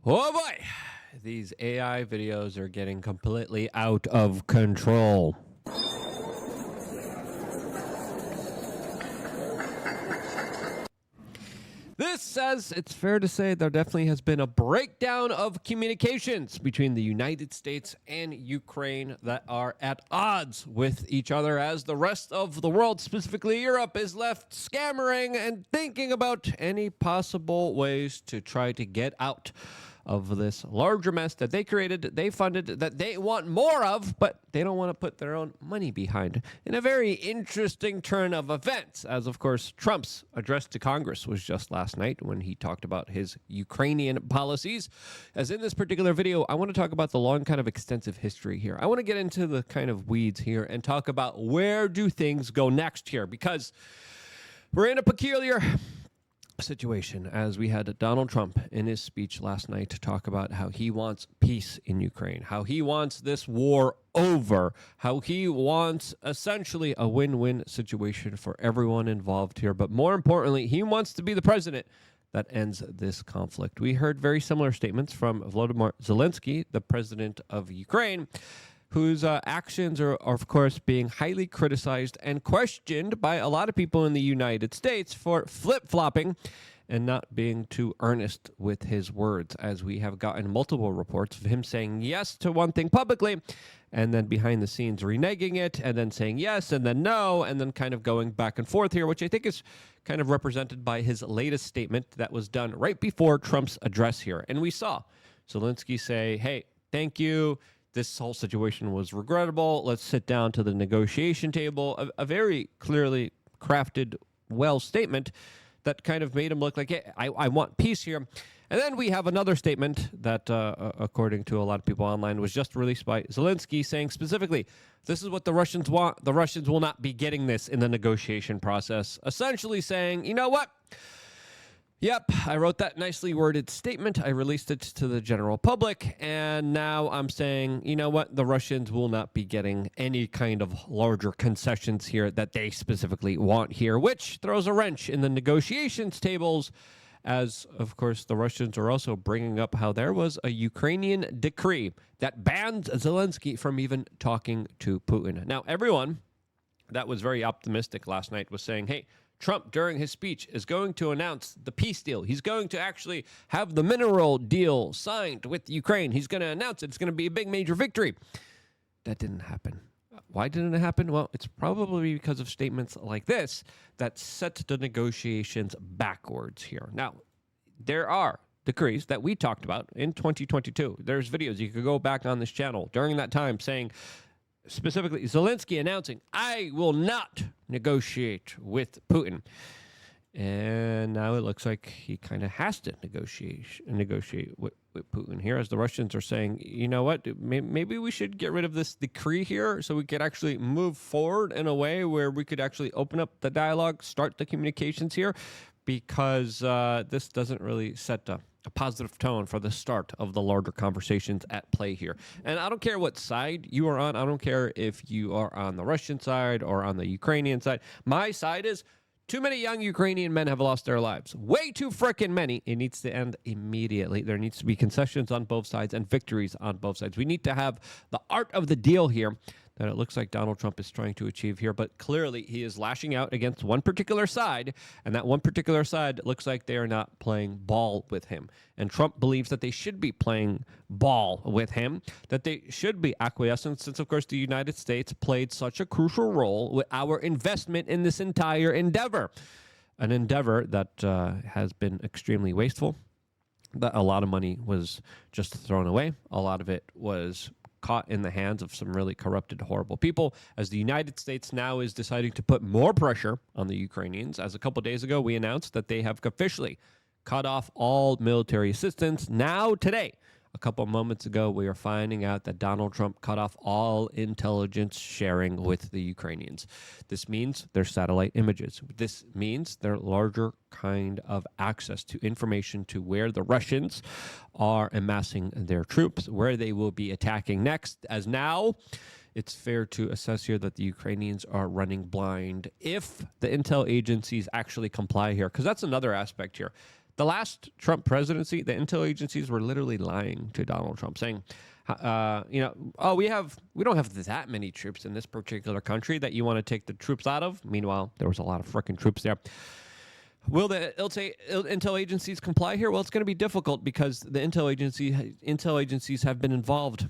Oh boy, these AI videos are getting completely out of control. This says it's fair to say there definitely has been a breakdown of communications between the United States and Ukraine that are at odds with each other as the rest of the world, specifically Europe, is left scammering and thinking about any possible ways to try to get out of this larger mess that they created, they funded, that they want more of, but they don't want to put their own money behind. In a very interesting turn of events, as of course Trump's address to Congress was just last night when he talked about his Ukrainian policies. As in this particular video, I want to talk about the long kind of extensive history here. I want to get into the kind of weeds here and talk about where do things go next here, because we're in a peculiar situation as we had Donald Trump in his speech last night to talk about how he wants peace in Ukraine, how he wants this war over, how he wants essentially a win-win situation for everyone involved here. But more importantly, he wants to be the president that ends this conflict. We heard very similar statements from Volodymyr Zelensky, the president of Ukraine, whose actions are, of course, being highly criticized and questioned by a lot of people in the United States for flip-flopping and not being too earnest with his words, as we have gotten multiple reports of him saying yes to one thing publicly and then behind the scenes reneging it and then saying yes and then no and then kind of going back and forth here, which I think is kind of represented by his latest statement that was done right before Trump's address here. And we saw Zelensky say, hey, thank you. This whole situation was regrettable. Let's sit down to the negotiation table. A very clearly crafted, well statement that kind of made him look like, hey, I want peace here. And then we have another statement that, according to a lot of people online, was just released by Zelensky saying specifically, this is what the Russians want. The Russians will not be getting this in the negotiation process. Essentially saying, you know what? Yep, I wrote that nicely worded statement. I released it to the general public, and now I'm saying, you know what? The Russians will not be getting any kind of larger concessions here that they specifically want here, which throws a wrench in the negotiations tables, as, of course, the Russians are also bringing up how there was a Ukrainian decree that banned Zelensky from even talking to Putin. Now, everyone that was very optimistic last night was saying, hey, Trump, during his speech, is going to announce the peace deal. He's going to actually have the mineral deal signed with Ukraine. He's going to announce it. It's going to be a big major victory. That didn't happen. Why didn't it happen? Well, it's probably because of statements like this that set the negotiations backwards here. Now, there are decrees that we talked about in 2022. There's videos you could go back on this channel during that time saying, specifically Zelensky announcing, I will not negotiate with Putin. And now it looks like he kind of has to negotiate with Putin here, as the Russians are saying, you know what, maybe we should get rid of this decree here so we could actually move forward in a way where we could actually open up the dialogue, start the communications here, because this doesn't really set a positive tone for the start of the larger conversations at play here. And I don't care what side you are on. I don't care if you are on the Russian side or on the Ukrainian side. My side is too many young Ukrainian men have lost their lives. Way too frickin' many. It needs to end immediately. There needs to be concessions on both sides and victories on both sides. We need to have the art of the deal here that it looks like Donald Trump is trying to achieve here, but clearly he is lashing out against one particular side, and that one particular side looks like they are not playing ball with him. And Trump believes that they should be playing ball with him, that they should be acquiescent, since, of course, the United States played such a crucial role with our investment in this entire endeavor, an endeavor that has been extremely wasteful, that a lot of money was just thrown away. A lot of it was caught in the hands of some really corrupted, horrible people, as the United States now is deciding to put more pressure on the Ukrainians. As a couple days ago, we announced that they have officially cut off all military assistance. Now, today, a couple moments ago, we are finding out that Donald Trump cut off all intelligence sharing with the Ukrainians. This means their satellite images. This means their larger kind of access to information to where the Russians are amassing their troops, where they will be attacking next, as now it's fair to assess here that the Ukrainians are running blind if the intel agencies actually comply here, because that's another aspect here. the last Trump presidency, the intel agencies were literally lying to Donald Trump, saying, oh, we don't have that many troops in this particular country that you want to take the troops out of. Meanwhile, there was a lot of freaking troops there. Will the intel agencies comply here? Well, it's going to be difficult because the intel agencies have been involved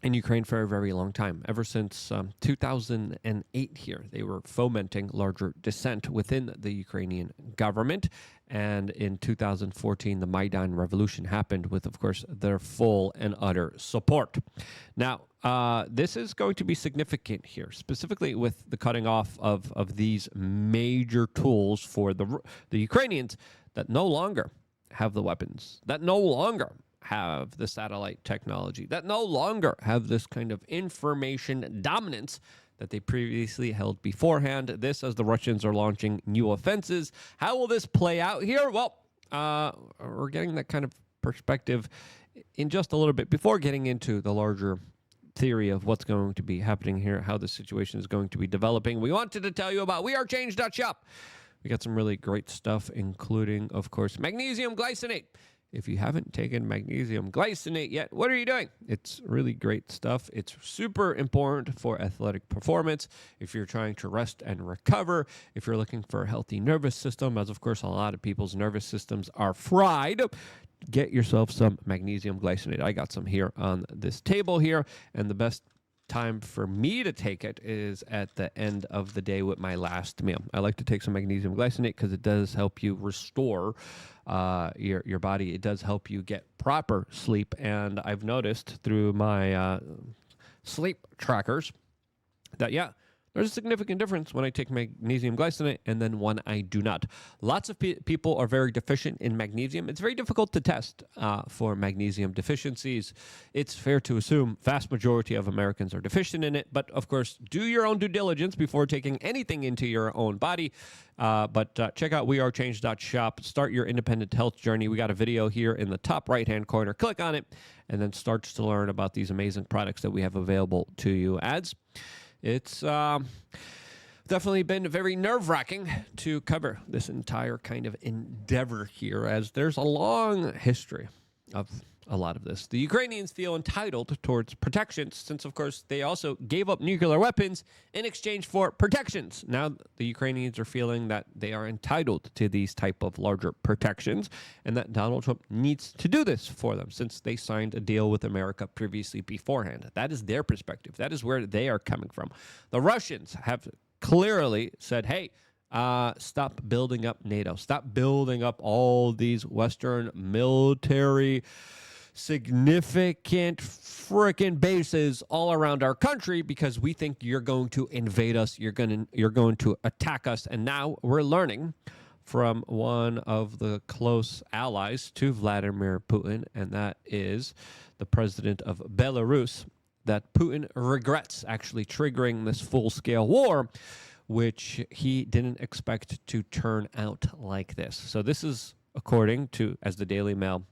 in Ukraine for a very long time. Ever since 2008 here, they were fomenting larger dissent within the Ukrainian government. And in 2014, the Maidan Revolution happened with, of course, their full and utter support. Now, this is going to be significant here, specifically with the cutting off of these major tools for the Ukrainians that no longer have the weapons, that no longer have the satellite technology, that no longer have this kind of information dominance that they previously held beforehand. This as the Russians are launching new offenses. How will this play out here? Well, we're getting that kind of perspective in just a little bit before getting into the larger theory of what's going to be happening here, how the situation is going to be developing. We wanted to tell you about wearechange.shop. We got some really great stuff, including, of course, magnesium glycinate. If you haven't taken magnesium glycinate yet, what are you doing? It's really great stuff. It's super important for athletic performance. If you're trying to rest and recover, if you're looking for a healthy nervous system, as of course a lot of people's nervous systems are fried, get yourself some magnesium glycinate. I got some here on this table here, and the best time for me to take it is at the end of the day with my last meal. I like to take some magnesium glycinate because it does help you restore your body. It does help you get proper sleep, and I've noticed through my sleep trackers that, yeah, there's a significant difference when I take magnesium glycinate and then when I do not. Lots of people are very deficient in magnesium. It's very difficult to test for magnesium deficiencies. It's fair to assume vast majority of Americans are deficient in it. But, of course, do your own due diligence before taking anything into your own body. But check out wearechange.shop. Start your independent health journey. We got a video here in the top right-hand corner. Click on it and then start to learn about these amazing products that we have available to you. It's definitely been very nerve-wracking to cover this entire kind of endeavor here, as there's a long history of a lot of this. The Ukrainians feel entitled towards protections since, of course, they also gave up nuclear weapons in exchange for protections. Now, the Ukrainians are feeling that they are entitled to these type of larger protections and that Donald Trump needs to do this for them since they signed a deal with America previously beforehand. That is their perspective. That is where they are coming from. The Russians have clearly said, hey, stop building up NATO. Stop building up all these Western military significant freaking bases all around our country because we think you're going to invade us, you're going to attack us. And now we're learning from one of the close allies to Vladimir Putin, and that is the president of Belarus, that Putin regrets actually triggering this full-scale war, which he didn't expect to turn out like this. So this is according to, as the Daily Mail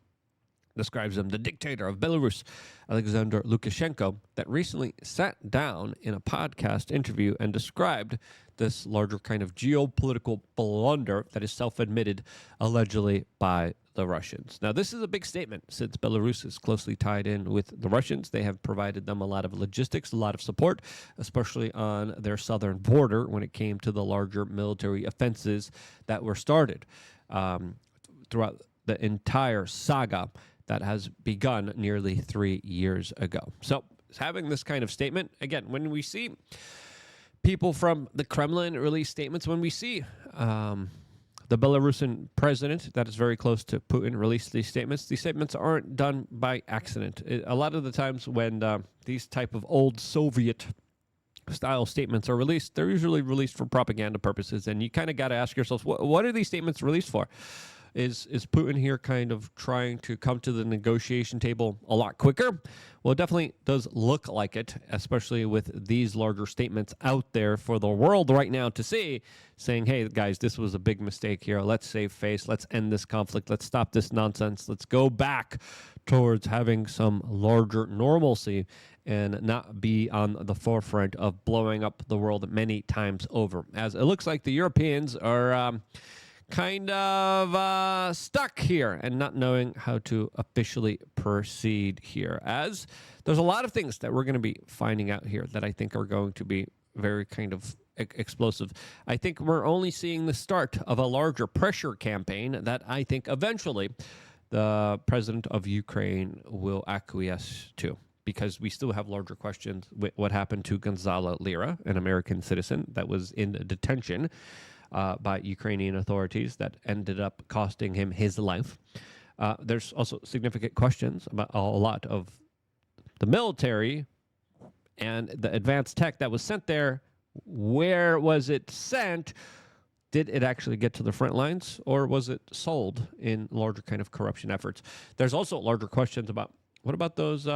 describes him, the dictator of Belarus, Alexander Lukashenko, that recently sat down in a podcast interview and described this larger kind of geopolitical blunder that is self-admitted allegedly by the Russians. Now, this is a big statement since Belarus is closely tied in with the Russians. They have provided them a lot of logistics, a lot of support, especially on their southern border when it came to the larger military offenses that were started throughout the entire saga that has begun nearly 3 years ago. So having this kind of statement, again, when we see people from the Kremlin release statements, when we see the Belarusian president that is very close to Putin release these statements aren't done by accident. A lot of the times when these type of old Soviet style statements are released, they're usually released for propaganda purposes, and you kind of got to ask yourselves, what are these statements released for? Is Putin here kind of trying to come to the negotiation table a lot quicker? Well, it definitely does look like it, especially with these larger statements out there for the world right now to see, saying, hey, guys, this was a big mistake here. Let's save face. Let's end this conflict. Let's stop this nonsense. Let's go back towards having some larger normalcy and not be on the forefront of blowing up the world many times over. As it looks like the Europeans are kind of stuck here and not knowing how to officially proceed here, as there's a lot of things that we're going to be finding out here that I think are going to be very kind of explosive. I think we're only seeing the start of a larger pressure campaign that I think eventually the president of Ukraine will acquiesce to, because we still have larger questions with what happened to Gonzalo Lira, an American citizen that was in detention by Ukrainian authorities that ended up costing him his life. There's also significant questions about a lot of the military and the advanced tech that was sent there. Where was it sent? Did it actually get to the front lines, or was it sold in larger kind of corruption efforts? There's also larger questions about what about those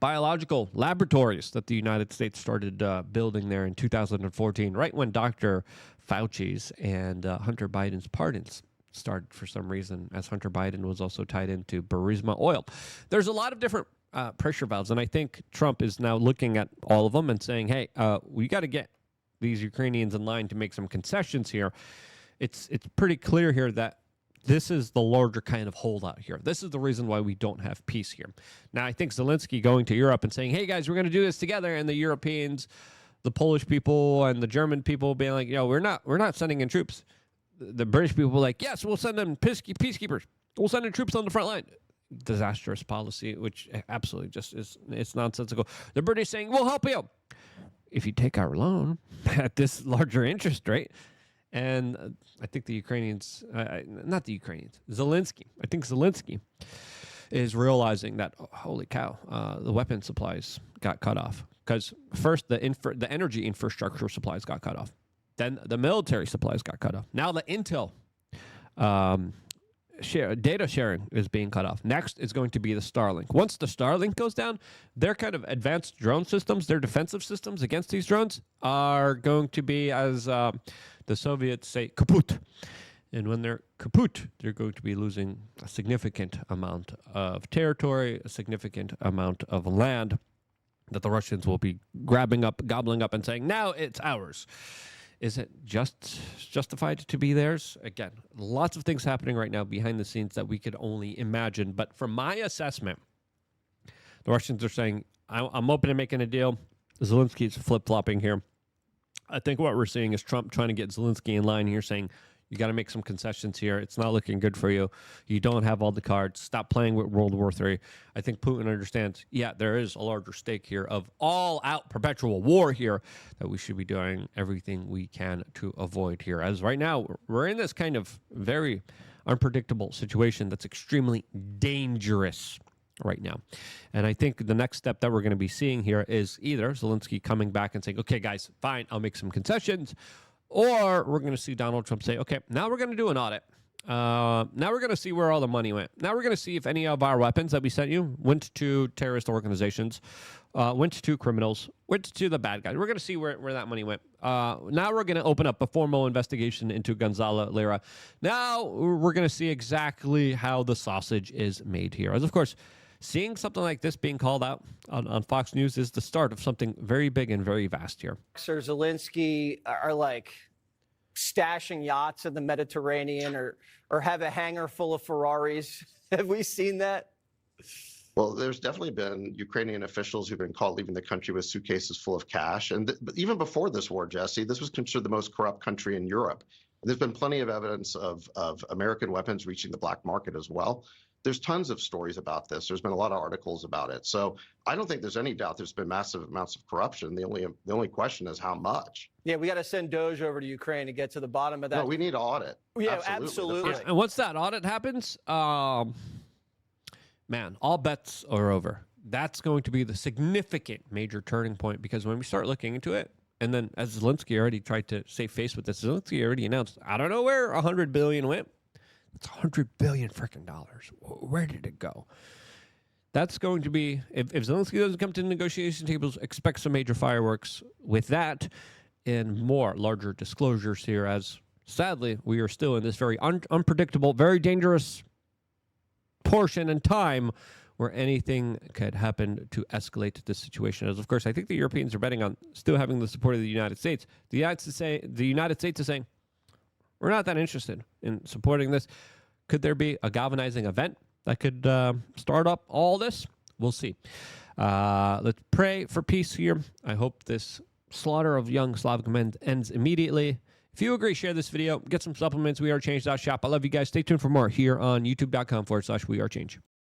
biological laboratories that the United States started building there in 2014, right when Dr. Fauci's and Hunter Biden's pardons started for some reason, as Hunter Biden was also tied into Burisma Oil. There's a lot of different pressure valves, and I think Trump is now looking at all of them and saying, hey, we got to get these Ukrainians in line to make some concessions here. It's pretty clear here that this is the larger kind of holdout here. This is the reason why we don't have peace here. Now, I think Zelensky going to Europe and saying, hey, guys, we're going to do this together, and the Europeans, the Polish people and the German people being like, we're not sending in troops. The British people were like, yes, we'll send in peacekeepers. We'll send in troops on the front line. Disastrous policy, which absolutely just it's nonsensical. The British saying, we'll help you if you take our loan at this larger interest rate. And I think the Ukrainians, not the Ukrainians, Zelensky. I think Zelensky is realizing that, oh, holy cow, the weapon supplies got cut off. Because first, the energy infrastructure supplies got cut off. Then the military supplies got cut off. Now the intel data sharing is being cut off. Next is going to be the Starlink. Once the Starlink goes down, their kind of advanced drone systems, their defensive systems against these drones are going to be, as the Soviets say, kaput. And when they're kaput, they're going to be losing a significant amount of territory, a significant amount of land that the Russians will be grabbing up, gobbling up, and saying, now it's ours. Is it justified to be theirs? Again, lots of things happening right now behind the scenes that we could only imagine. But from my assessment, the Russians are saying, I'm open to making a deal. Zelensky's flip-flopping here. I think what we're seeing is Trump trying to get Zelensky in line here, saying, you got to make some concessions here. It's not looking good for you. You don't have all the cards. Stop playing with World War III. I think Putin understands, yeah, there is a larger stake here of all-out perpetual war here that we should be doing everything we can to avoid here. As right now, we're in this kind of very unpredictable situation that's extremely dangerous right now. And I think the next step that we're going to be seeing here is either Zelensky coming back and saying, okay, guys, fine, I'll make some concessions, or we're going to see Donald Trump say, okay, now we're going to do an audit. Now we're going to see where all the money went. Now we're going to see if any of our weapons that we sent you went to terrorist organizations, went to criminals, went to the bad guys. We're going to see where that money went. Now we're going to open up a formal investigation into Gonzalo Lira. Now we're going to see exactly how the sausage is made here. As of course, seeing something like this being called out on Fox News is the start of something very big and very vast here. Sir Zelensky are like stashing yachts in the Mediterranean or have a hangar full of Ferraris. Have we seen that? Well, there's definitely been Ukrainian officials who've been caught leaving the country with suitcases full of cash. And even before this war, Jesse, this was considered the most corrupt country in Europe. There's been plenty of evidence of American weapons reaching the black market as well. There's tons of stories about this. There's been a lot of articles about it. So I don't think there's any doubt there's been massive amounts of corruption. The only question is how much. Yeah, we got to send Doge over to Ukraine to get to the bottom of that. No, we need an audit. Yeah, absolutely. Yeah, and once that audit happens, man, all bets are over. That's going to be the significant major turning point, because when we start looking into it, and then as Zelensky already tried to save face with this, Zelensky already announced, I don't know where $100 billion went. It's $100 billion freaking dollars. Where did it go? That's going to be, if Zelensky doesn't come to the negotiation tables, expect some major fireworks with that and more larger disclosures here, as sadly, we are still in this very unpredictable, very dangerous portion in time where anything could happen to escalate this situation. As of course, I think the Europeans are betting on still having the support of the United States. The United States is saying, We're not that interested in supporting this. Could there be a galvanizing event that could start up all this? We'll see. Let's pray for peace here. I hope this slaughter of young Slavic men ends immediately. If you agree, share this video. Get some supplements. WeAreChange.shop. I love you guys. Stay tuned for more here on youtube.com/WeAreChange.